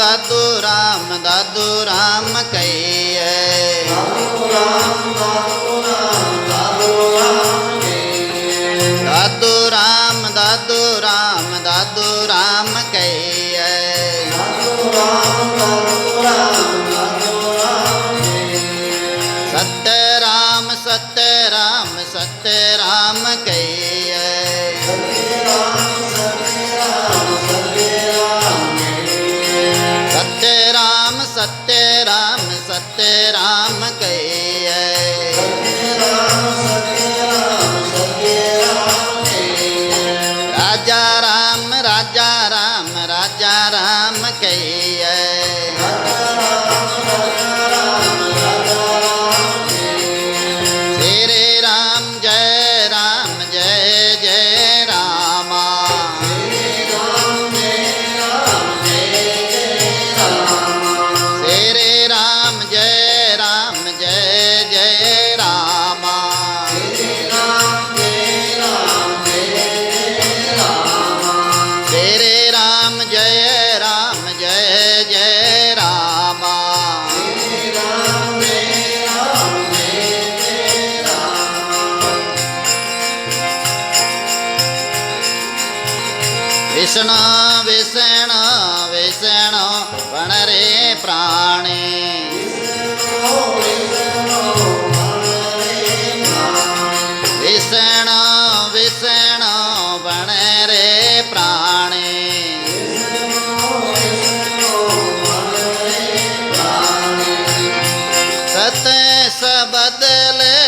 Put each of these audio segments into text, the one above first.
दादू राम कहिए। दादू राम कहिए। सत्य राम कहिए। सत्य राम कहिए। राजा राम कहिए। श्री राम जय जय रामा। श्री राम जय जय रामा। श्री राम जय जय रामा। विष्णु वणरे प्राणे। विष्णु वणरे प्राणे। सत सबदले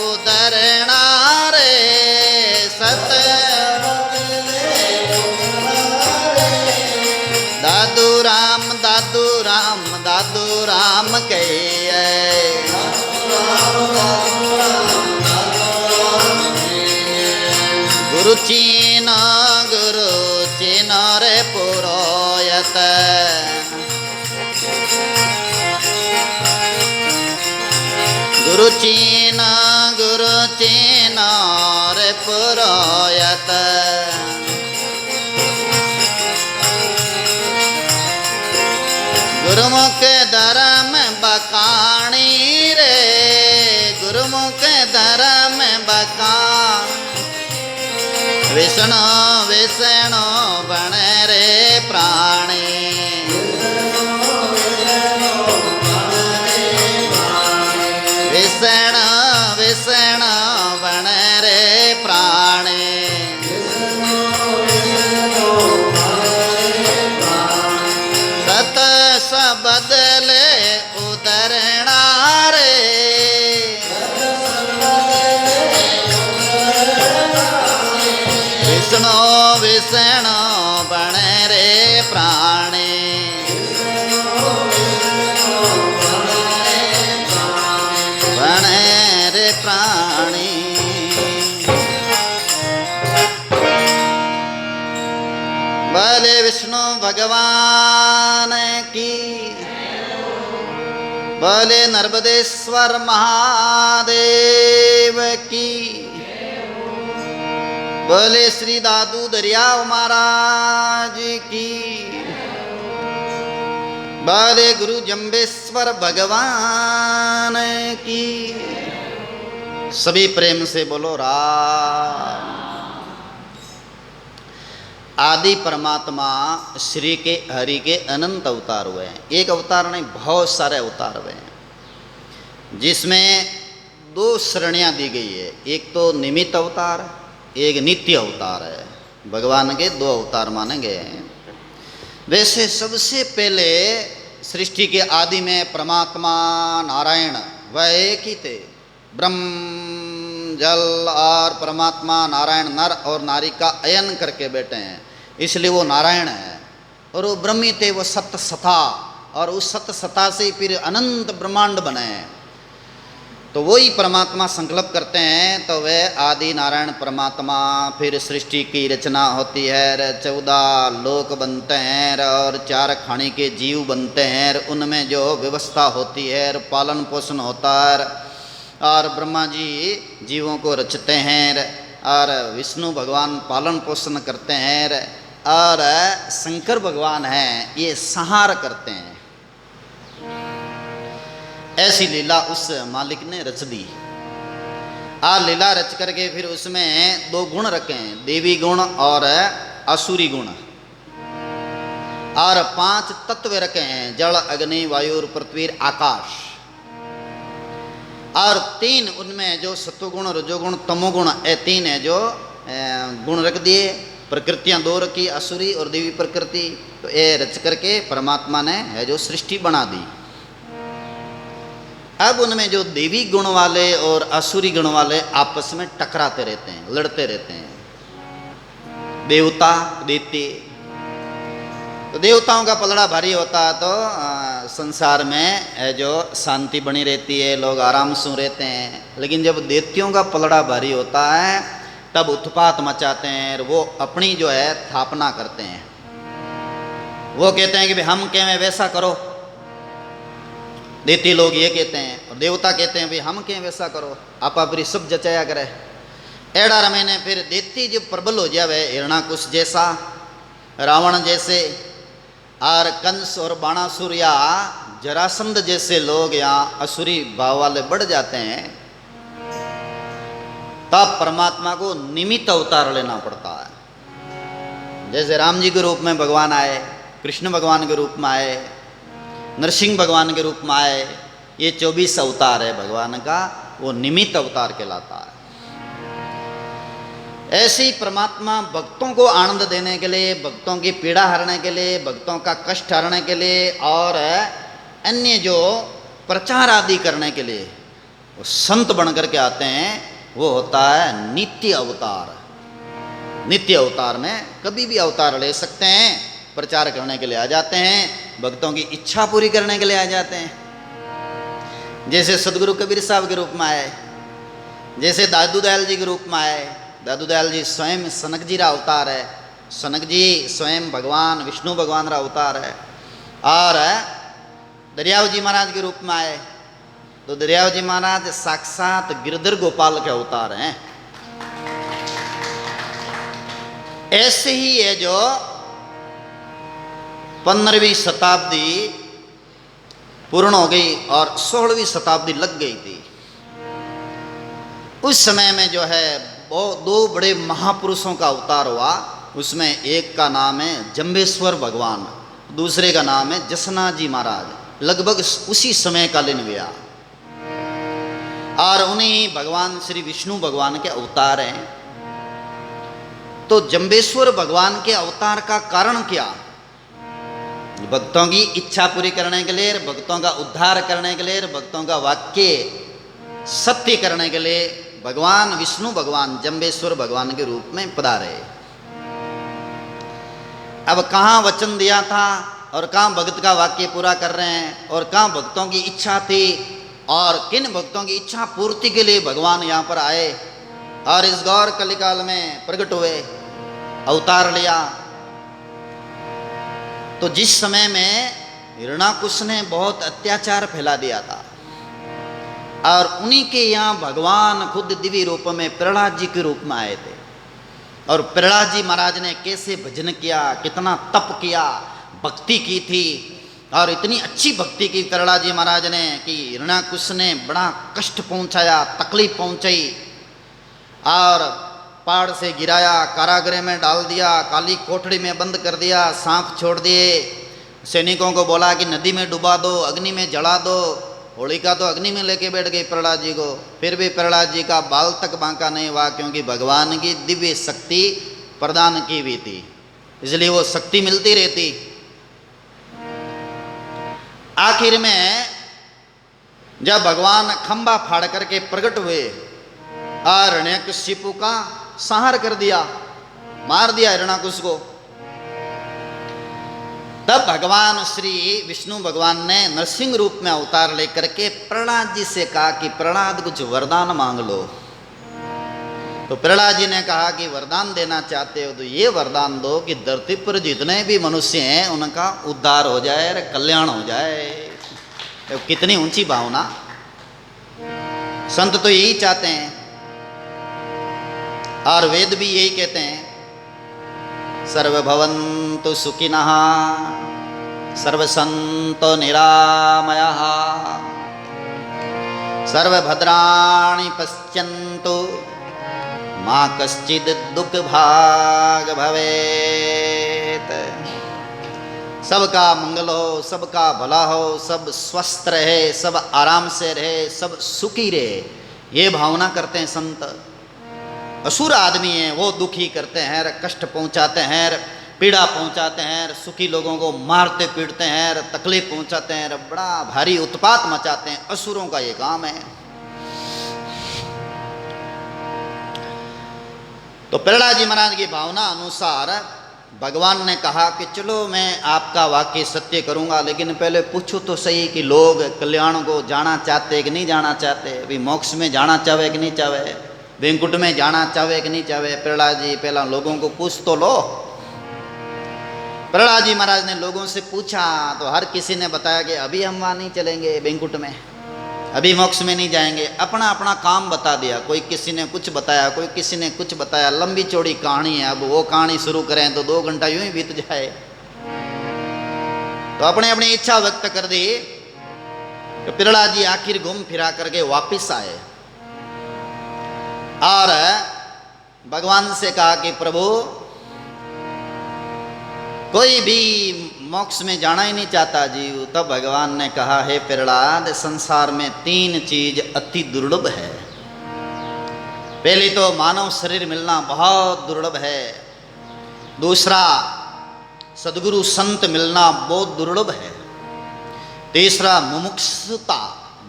उदरणा रे। सत दादू राम कहिए। गुरु चीन रे पुरोयत। गुरु चीन रे पुरोयत। गुरुमुख धर्म बकाणी रे। गुरुमुख धर्म बकान। विष्णु वणरे प्राणी। विष्णु वणरे प्राणी। सत सबदले उदरणा रे। विष्णु वणरे प्राणी। वणरे प्राणी। बोले विष्णु भगवान की। बोले नर्मदेश्वर महादेव की। बोले श्री दादू दरियाव महाराज की। बोले गुरु जम्बेश्वर भगवान की। सभी प्रेम से बोलो राम। आदि परमात्मा श्री के हरि के अनंत अवतार हुए हैं। एक अवतार नहीं, बहुत सारे अवतार हुए हैं, जिसमें दो श्रेणियां दी गई है। एक तो निमित्त अवतार, एक नित्य अवतार है। भगवान के दो अवतार माने गए हैं। वैसे सबसे पहले सृष्टि के आदि में परमात्मा नारायण वह एक ही थे। ब्रह्म जल और परमात्मा नारायण नर और नारी का अयन करके बैठे हैं, इसलिए वो नारायण है। और वो ब्रह्मी थे, वो सत्य सता, और उस सत्य सता से फिर अनंत ब्रह्मांड बने हैं। तो वही परमात्मा संकल्प करते हैं तो वह आदि नारायण परमात्मा फिर सृष्टि की रचना होती है। 14 लोक बनते हैं और 4 खाने के जीव बनते हैं। उनमें जो व्यवस्था होती है, पालन पोषण होता है, और ब्रह्मा जी जीवों को रचते हैं और विष्णु भगवान पालन पोषण करते हैं। और शंकर भगवान हैं, ये संहार करते हैं। ऐसी लीला उस मालिक ने रच दी। लीला रच करके फिर उसमें दो गुण रखे हैं, देवी गुण और असुरी गुण, और 5 तत्व रखे हैं, जल अग्नि वायु और पृथ्वी आकाश, और 3 उनमें जो सत्वगुण रजोगुण तमोगुण, ये 3 है जो गुण रख दिए। प्रकृतियां 2 रखी, असुरी और देवी प्रकृति। तो ये रच करके परमात्मा ने है जो सृष्टि बना दी। अब उनमें जो देवी गुण वाले और असुरी गुण वाले आपस में टकराते रहते हैं, लड़ते रहते हैं। देवता दैत्य, तो देवताओं का पलड़ा भारी होता है तो संसार में है जो शांति बनी रहती है, लोग आराम से रहते हैं। लेकिन जब दैत्यों का पलड़ा भारी होता है तब उत्पात मचाते हैं, और वो अपनी जो है स्थापना करते हैं। वो कहते हैं कि भाई हम कहें वैसा करो, दैत्य लोग ये कहते हैं, और देवता कहते हैं भाई हम कहें वैसा करो, आप अपनी सब जचाया करे। एड़ा रमेने फिर दैत्य जो प्रबल हो जावे, हिरणाकुश जैसा, रावण जैसे, और कंस और बाणासुर या जरासंध जैसे लोग या असुरी भाव वाले बढ़ जाते हैं, तब परमात्मा को निमित्त अवतार लेना पड़ता है। जैसे राम जी के रूप में भगवान आए, कृष्ण भगवान के रूप में आए, नरसिंह भगवान के रूप में आए, ये 24 अवतार है भगवान का, वो निमित्त अवतार कहलाता है। ऐसे ही परमात्मा भक्तों को आनंद देने के लिए, भक्तों की पीड़ा हरने के लिए, भक्तों का कष्ट हरने के लिए, और अन्य जो प्रचार आदि करने के लिए वो संत बन करके आते हैं, वो होता है नित्य अवतार। नित्य अवतार में कभी भी अवतार ले सकते हैं, प्रचार करने के लिए आ जाते हैं, भक्तों की इच्छा पूरी करने के लिए आ जाते हैं। जैसे सदगुरु कबीर साहब के रूप में आए, जैसे दादू दयाल जी के रूप में आए। दादू दयाल जी स्वयं सनक जी रा अवतार है, सनक जी स्वयं भगवान विष्णु भगवान रा अवतार है। और दरियाव जी महाराज के रूप में आए, तो दरियाव जी महाराज साक्षात गिरधर गोपाल के अवतार हैं। ऐसे ही है जो 15वीं शताब्दी पूर्ण हो गई और 16वीं शताब्दी लग गई थी। उस समय में जो है वो 2 बड़े महापुरुषों का अवतार हुआ। उसमें एक का नाम है जम्बेश्वर भगवान, दूसरे का नाम है जसना जी महाराज। लगभग उसी समय कालीन हुआ, और उन्हीं भगवान श्री विष्णु भगवान के अवतार हैं। तो जम्बेश्वर भगवान के अवतार का कारण क्या? भक्तों की इच्छा पूरी करने के लिए, भक्तों का उद्धार करने के लिए, भक्तों का वाक्य सत्य करने के लिए भगवान विष्णु भगवान जम्बेश्वर भगवान के रूप में पधारे। अब कहाँ वचन दिया था और कहाँ भक्त का वाक्य पूरा कर रहे हैं, और कहाँ भक्तों की इच्छा थी, और किन भक्तों की इच्छा पूर्ति के लिए भगवान यहाँ पर आए और इस गौर कलिकाल में प्रकट हुए, अवतार लिया। तो जिस समय में हिरणाकुश ने बहुत अत्याचार फैला दिया था, और उन्हीं के यहाँ भगवान खुद दिव्य रूप में प्रहलाद जी के रूप में आए थे। और प्रहलाद जी महाराज ने कैसे भजन किया, कितना तप किया, भक्ति की थी, और इतनी अच्छी भक्ति की प्रहलाद जी महाराज ने कि हिरणाकुश ने बड़ा कष्ट पहुंचाया, तकलीफ पहुंचाई, और पहाड़ से गिराया, कारागृह में डाल दिया, काली कोठड़ी में बंद कर दिया, सांप छोड़ दिए, सैनिकों को बोला कि नदी में डुबा दो, अग्नि में जला दो। होलिका तो अग्नि में लेके बैठ गई प्रहलाद जी को, फिर भी प्रहलाद जी का बाल तक बांका नहीं हुआ, क्योंकि भगवान की दिव्य शक्ति प्रदान की हुई थी, इसलिए वो शक्ति मिलती रहती। आखिर में जब भगवान खंबा फाड़ करके प्रकट हुए और हिरण्यकशिपु का संहार कर दिया, मार दिया हिरणाकुश को, तब भगवान श्री विष्णु भगवान ने नरसिंह रूप में अवतार लेकर के प्रहलाद जी से कहा कि प्रहलाद कुछ वरदान मांग लो। तो प्रहलाद जी ने कहा कि वरदान देना चाहते हो तो ये वरदान दो कि धरती पर जितने भी मनुष्य हैं उनका उद्धार हो जाए और कल्याण हो जाए। तो कितनी ऊंची भावना! संत तो यही चाहते हैं और वेद भी यही कहते हैं। सर्वभवन्तु सुखिनः सर्वसन्तु निरामयाः सर्वभद्राणि पश्यन्तु मा कश्चित् दुःखभाग् भवेत्। सबका मंगल हो, सबका भला हो, सब स्वस्थ रहे, सब आराम से रहे, सब सुखी रहे, ये भावना करते हैं संत। असुर आदमी हैं वो दुखी करते हैं, कष्ट पहुंचाते हैं, पीड़ा पहुंचाते हैं, सुखी लोगों को मारते पीटते हैं, तकलीफ पहुंचाते हैं, बड़ा भारी उत्पात मचाते हैं। असुरों का ये काम है। तो प्रहलाद जी महाराज की भावना अनुसार भगवान ने कहा कि चलो मैं आपका वाक्य सत्य करूंगा, लेकिन पहले पूछो तो सही कि लोग कल्याण को जाना चाहते कि नहीं जाना चाहते, अभी मोक्ष में जाना चाहे कि नहीं चाहे, वैकुंठ में जाना चाहे कि नहीं चाहे। प्रहलाद जी पहला लोगों को पूछ तो लो। प्रहलाद जी महाराज ने लोगों से पूछा तो हर किसी ने बताया कि अभी हम वहाँ नहीं चलेंगे वैकुंठ में, अभी मोक्ष में नहीं जाएंगे। अपना अपना काम बता दिया, कोई किसी ने कुछ बताया, कोई किसी ने कुछ बताया। लंबी चौड़ी कहानी है। अब वो कहानी शुरू करें तो 2 घंटा यूं ही बीत जाए। तो अपने अपनी इच्छा व्यक्त कर दी। तो प्रहलाद जी आखिर घूम फिरा करके वापिस आए और भगवान से कहा कि प्रभु कोई भी मोक्ष में जाना ही नहीं चाहता जीव। तब भगवान ने कहा, हे प्रहलाद, संसार में 3 चीज अति दुर्लभ है। पहली तो मानव शरीर मिलना बहुत दुर्लभ है। दूसरा सदगुरु संत मिलना बहुत दुर्लभ है। तीसरा मुमुक्षुता,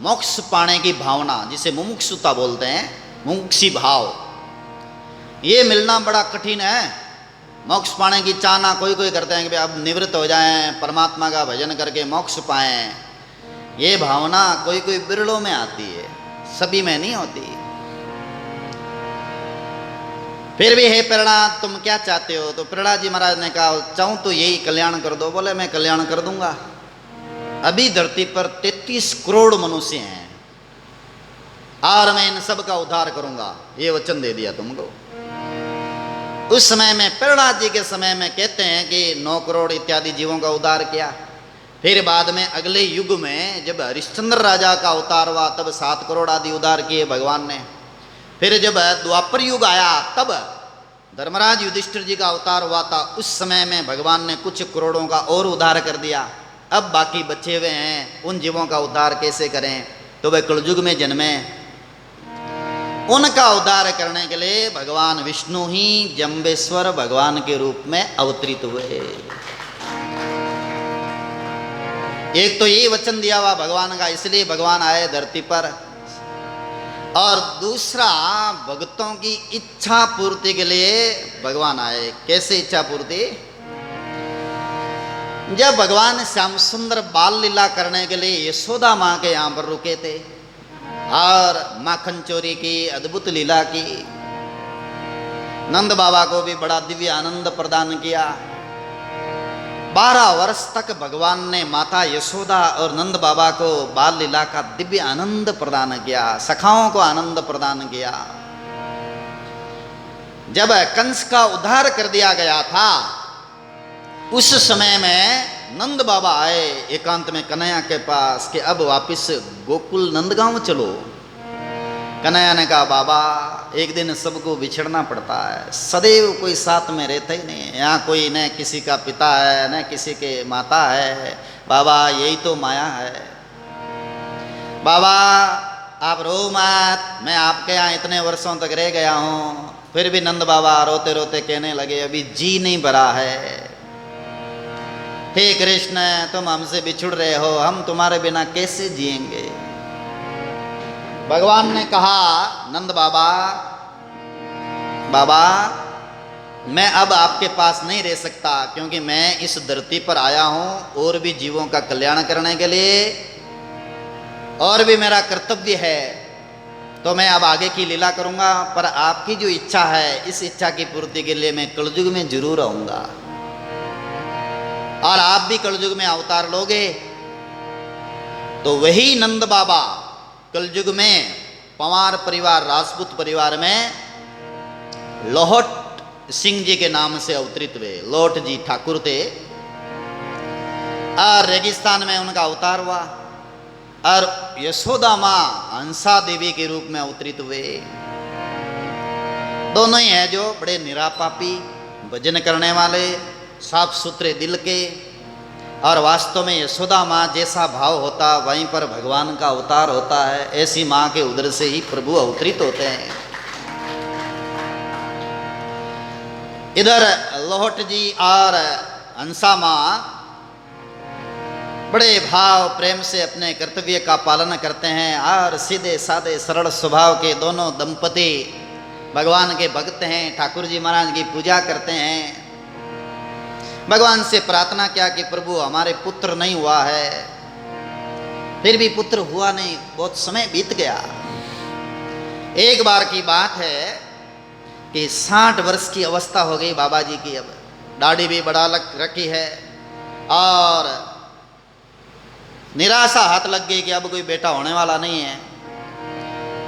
मोक्ष पाने की भावना, जिसे मुमुक्षुता बोलते हैं, मुमुक्षी भाव, ये मिलना बड़ा कठिन है। मोक्ष पाने की चाहना कोई कोई करते हैं कि अब निवृत्त हो जाएं, परमात्मा का भजन करके मोक्ष पाएं। ये भावना कोई कोई बिरलों में आती है, सभी में नहीं होती। फिर भी हे प्रहलाद तुम क्या चाहते हो? तो प्रहलाद जी महाराज ने कहा, चाहूं तो यही कल्याण कर दो। बोले मैं कल्याण कर दूंगा। अभी धरती पर 33 करोड़ मनुष्य हैं और मैं इन सब का उद्धार करूंगा, ये वचन दे दिया तुमको। उस समय में प्रहलाद जी के समय में कहते हैं कि 9 करोड़ इत्यादि जीवों का उद्धार किया। फिर बाद में अगले युग में जब हरिश्चंद्र राजा का अवतार हुआ तब 7 करोड़ आदि उद्धार किए भगवान ने। फिर जब द्वापर युग आया तब धर्मराज युधिष्ठिर जी का अवतार हुआ था। उस समय में भगवान ने कुछ करोड़ों का और उद्धार कर दिया। अब बाकी बचे हुए हैं, उन जीवों का उद्धार कैसे करें? तो वे कलयुग में जन्मे। उनका उद्धार करने के लिए भगवान विष्णु ही जम्बेश्वर भगवान के रूप में अवतरित हुए। एक तो ये वचन दिया हुआ भगवान का, इसलिए भगवान आए धरती पर। और दूसरा भक्तों की इच्छा पूर्ति के लिए भगवान आए। कैसे इच्छा पूर्ति? जब भगवान श्याम सुंदर बाल लीला करने के लिए यशोदा माँ के यहाँ पर रुके थे और माखन चोरी की, अद्भुत लीला की, नंद बाबा को भी बड़ा दिव्य आनंद प्रदान किया। 12 वर्ष तक भगवान ने माता यशोदा और नंद बाबा को बाल लीला का दिव्य आनंद प्रदान किया, सखाओं को आनंद प्रदान किया। जब कंस का उद्धार कर दिया गया था उस समय में नंद बाबा आए एकांत में कन्हैया के पास कि अब वापिस गोकुल नंदगांव चलो। कन्हैया ने कहा, बाबा एक दिन सबको बिछड़ना पड़ता है, सदैव कोई साथ में रहता ही नहीं है। यहाँ कोई न किसी का पिता है न किसी के माता है। बाबा यही तो माया है। बाबा आप रो मत, मैं आपके यहाँ इतने वर्षों तक रह गया हूँ। फिर भी नंद बाबा रोते रोते कहने लगे, अभी जी नहीं भरा है। हे कृष्ण, तुम हमसे बिछुड़ रहे हो, हम तुम्हारे बिना कैसे जिएंगे? भगवान ने कहा, नंद बाबा, बाबा मैं अब आपके पास नहीं रह सकता, क्योंकि मैं इस धरती पर आया हूं और भी जीवों का कल्याण करने के लिए, और भी मेरा कर्तव्य है। तो मैं अब आगे की लीला करूंगा, पर आपकी जो इच्छा है इस इच्छा की पूर्ति के लिए मैं कलयुग में जरूर आऊंगा और आप भी कलयुग में अवतार लोगे। तो वही नंद बाबा कलयुग में पंवार परिवार, राजपूत परिवार में लोहट सिंह जी के नाम से अवतरित हुए। लोट जी ठाकुर थे और रेगिस्तान में उनका अवतार हुआ और यशोदा माँ हंसा देवी के रूप में अवतरित हुए। दोनों ही हैं जो बड़े निरापापी, भजन करने वाले, साफ सुथरे दिल के, और वास्तव में यशोदा माँ जैसा भाव होता वहीं पर भगवान का अवतार होता है। ऐसी माँ के उदर से ही प्रभु अवतरित होते हैं। इधर लोहट जी और हंसा माँ बड़े भाव प्रेम से अपने कर्तव्य का पालन करते हैं और सीधे साधे सरल स्वभाव के दोनों दंपति भगवान के भक्त हैं। ठाकुर जी महाराज की पूजा करते हैं। भगवान से प्रार्थना किया कि प्रभु हमारे पुत्र नहीं हुआ है, फिर भी पुत्र हुआ नहीं, बहुत समय बीत गया। एक बार की बात है कि 60 वर्ष की अवस्था हो गई बाबा जी की। अब दाढ़ी भी बढ़ा रखी है और निराशा हाथ लग गई कि अब कोई बेटा होने वाला नहीं है।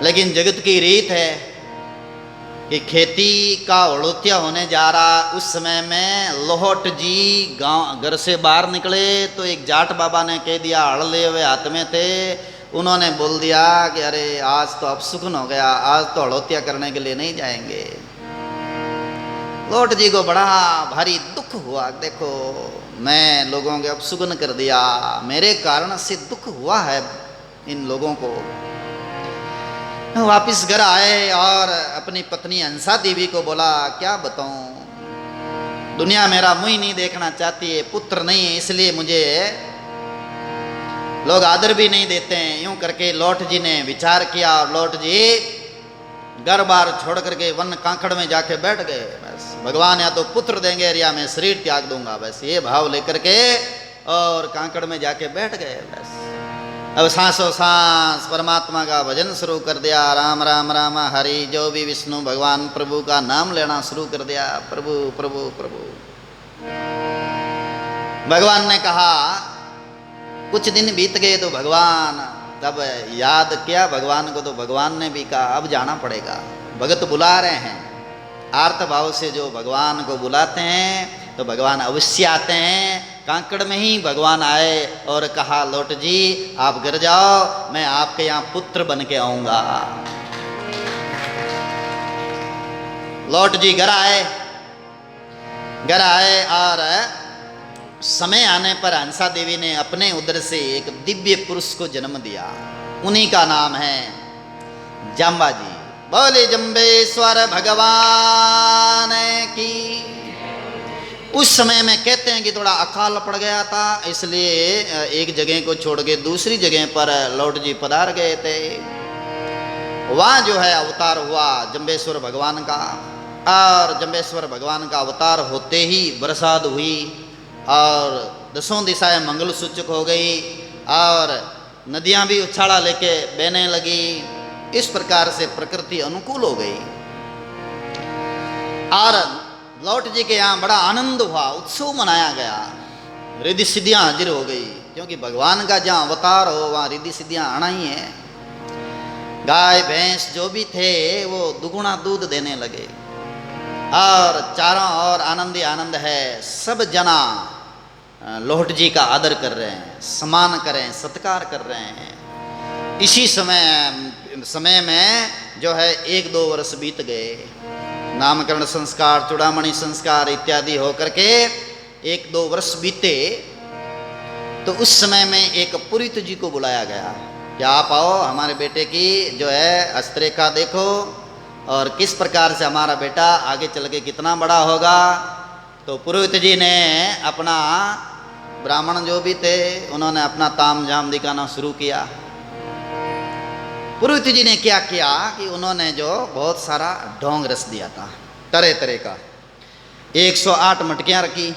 लेकिन जगत की रीत है कि खेती का हड़ोतिया होने जा रहा। उस समय में लोहट जी गांव घर से बाहर निकले तो एक जाट बाबा ने कह दिया, हड़ लिए हुए हाथ में थे, उन्होंने बोल दिया कि अरे आज तो अपशुकन हो गया, आज तो हड़ोतिया करने के लिए नहीं जाएंगे। लोहट जी को बड़ा भारी दुख हुआ, देखो मैं लोगों के अपशुकन कर दिया, मेरे कारण से दुख हुआ है इन लोगों को। वापिस घर आए और अपनी पत्नी हंसा देवी को बोला, क्या बताऊं, दुनिया मेरा मुंह नहीं देखना चाहती है, पुत्र नहीं है, इसलिए मुझे लोग आदर भी नहीं देते हैं। यूं करके लोट जी ने विचार किया और लोट जी घर बार छोड़ करके वन कांकड़ में जाके बैठ गए। बस भगवान या तो पुत्र देंगे या मैं शरीर त्याग दूंगा, बस ये भाव लेकर के और कांकड़ में जाके बैठ गए। बस अब सांसों सांस परमात्मा का भजन शुरू कर दिया। राम राम राम हरि, जो भी विष्णु भगवान प्रभु का नाम लेना शुरू कर दिया। प्रभु प्रभु प्रभु। भगवान ने कहा, कुछ दिन बीत गए तो भगवान, तब याद किया भगवान को तो भगवान ने भी कहा अब जाना पड़ेगा, भगत बुला रहे हैं। आर्त भाव से जो भगवान को बुलाते हैं तो भगवान अवश्य आते हैं। कांकड़ में ही भगवान आए और कहा, लोट जी आप घर जाओ, मैं आपके यहाँ पुत्र बन के आऊंगा। लोट जी घर आए और समय आने पर हंसा देवी ने अपने उदर से एक दिव्य पुरुष को जन्म दिया। उन्हीं का नाम है जाम्बा जी। बोले जम्बेश्वर भगवान की। उस समय में कहते हैं कि थोड़ा अकाल पड़ गया था, इसलिए एक जगह को छोड़ के दूसरी जगह पर लौट जी पधार गए थे। वहाँ जो है अवतार हुआ जम्बेश्वर भगवान का, और जम्बेश्वर भगवान का अवतार होते ही बरसात हुई और दसों दिशाएं मंगल सूचक हो गई और नदियां भी उछाला लेके बहने लगी। इस प्रकार से प्रकृति अनुकूल हो गई और लौट जी के यहाँ बड़ा आनंद हुआ, उत्सव मनाया गया। रिद्धि सिद्धियां हाजिर हो गई, क्योंकि भगवान का जहाँ अवतार हो वहाँ रिद्धि सिद्धियां आना ही है। गाय भैंस जो भी थे वो दुगुना दूध देने लगे और चारों ओर आनंद ही आनंद है। सब जना लोहट जी का आदर कर रहे हैं, सम्मान करें, सत्कार कर रहे हैं। इसी समय में जो है 1-2 वर्ष बीत गए। नामकरण संस्कार, चूड़ामणि संस्कार इत्यादि होकर के 1-2 वर्ष बीते तो उस समय में एक पुरोहित जी को बुलाया गया कि आप आओ, हमारे बेटे की जो है हस्तरेखा देखो और किस प्रकार से हमारा बेटा आगे चल के कितना बड़ा होगा। तो पुरोहित जी ने अपना, ब्राह्मण जो भी थे उन्होंने अपना ताम झाम दिखाना शुरू किया। पुरोहित जी ने क्या किया कि उन्होंने जो बहुत सारा ढोंग रस दिया था, तरह तरह का, 108 मटकियां रखी।